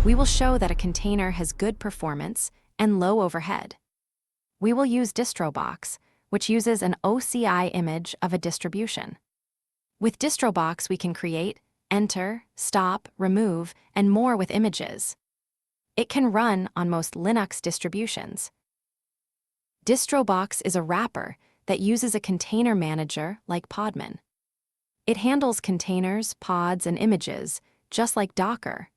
We will show that a container has good performance and low overhead. We will use Distrobox, which uses an OCI image of a distribution. With Distrobox, we can create, enter, stop, remove, and more with images. It can run on most Linux distributions. Distrobox is a wrapper that uses a container manager like Podman. It handles containers, pods, and images, just like Docker.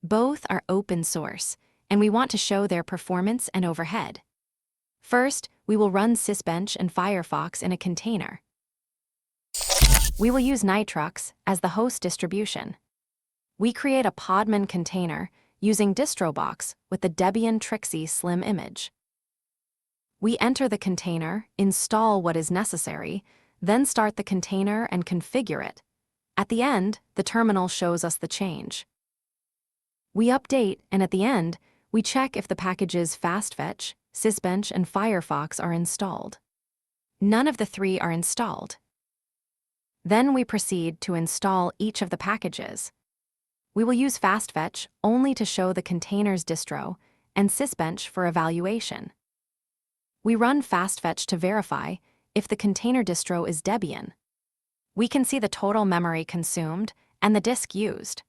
Both are open source, and we want to show their performance and overhead. First, we will run Sysbench and Firefox in a container. We will use Nitrux as the host distribution. We create a Podman container using Distrobox with the Debian Trixie Slim image. We enter the container, install what is necessary, then start the container and configure it. At the end, the terminal shows us the change. We update, and at the end, we check if the packages FastFetch, Sysbench, and Firefox are installed. None of the three are installed. Then we proceed to install each of the packages. We will use FastFetch only to show the container's distro and Sysbench for evaluation. We run FastFetch to verify if the container distro is Debian. We can see the total memory consumed and the disk used.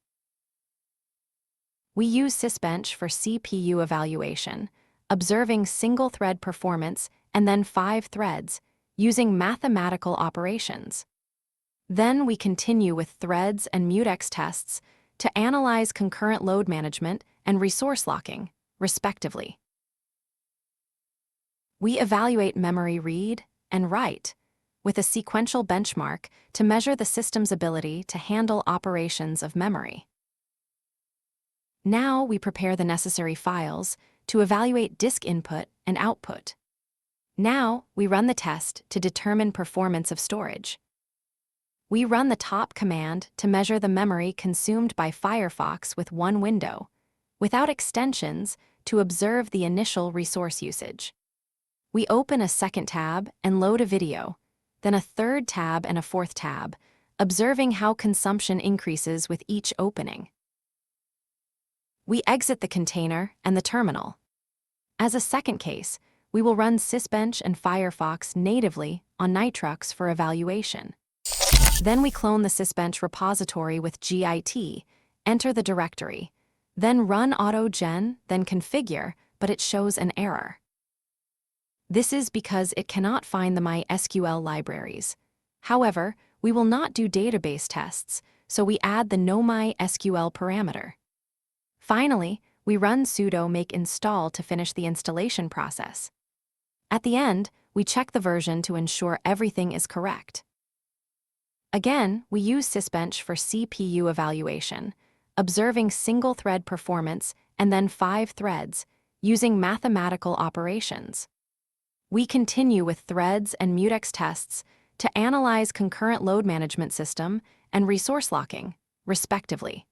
We use Sysbench for CPU evaluation, observing single-thread performance and then 5 threads, using mathematical operations. Then we continue with threads and mutex tests to analyze concurrent load management and resource locking, respectively. We evaluate memory read and write with a sequential benchmark to measure the system's ability to handle operations of memory. Now we prepare the necessary files to evaluate disk input and output. Now we run the test to determine performance of storage. We run the top command to measure the memory consumed by Firefox with one window, without extensions, to observe the initial resource usage. We open a second tab and load a video, then a third tab and a fourth tab, observing how consumption increases with each opening. We exit the container and the terminal. As a second case, we will run Sysbench and Firefox natively on Nitrux for evaluation. Then we clone the Sysbench repository with git, enter the directory, then run autogen, then configure, but it shows an error. This is because it cannot find the MySQL libraries. However, we will not do database tests, so we add the noMySQL parameter. Finally, we run sudo make install to finish the installation process. At the end, we check the version to ensure everything is correct. Again, we use Sysbench for CPU evaluation, observing single-thread performance and then 5 threads, using mathematical operations. We continue with threads and mutex tests to analyze concurrent load management system and resource locking, respectively.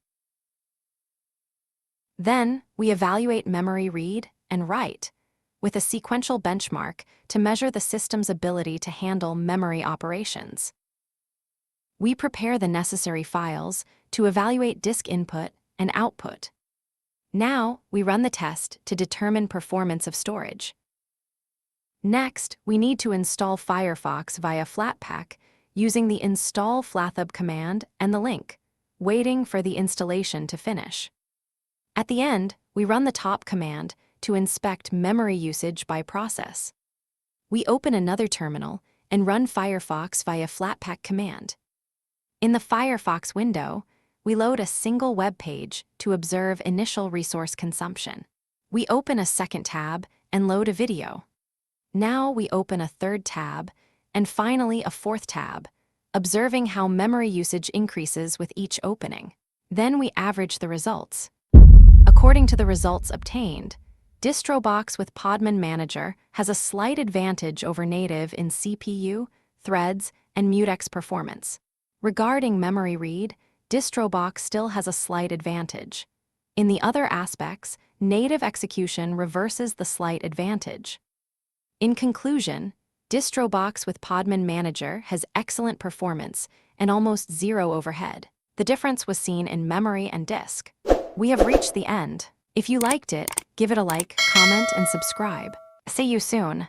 Then, we evaluate memory read and write with a sequential benchmark to measure the system's ability to handle memory operations. We prepare the necessary files to evaluate disk input and output. Now, we run the test to determine performance of storage. Next, we need to install Firefox via Flatpak using the install flathub command and the link, waiting for the installation to finish. At the end, we run the top command to inspect memory usage by process. We open another terminal and run Firefox via Flatpak command. In the Firefox window, we load a single web page to observe initial resource consumption. We open a second tab and load a video. Now we open a third tab and finally a fourth tab, observing how memory usage increases with each opening. Then we average the results. According to the results obtained, Distrobox with Podman Manager has a slight advantage over native in CPU, threads, and mutex performance. Regarding memory read, Distrobox still has a slight advantage. In the other aspects, native execution reverses the slight advantage. In conclusion, Distrobox with Podman Manager has excellent performance and almost zero overhead. The difference was seen in memory and disk. We have reached the end. If you liked it, give it a like, comment, and subscribe. See you soon.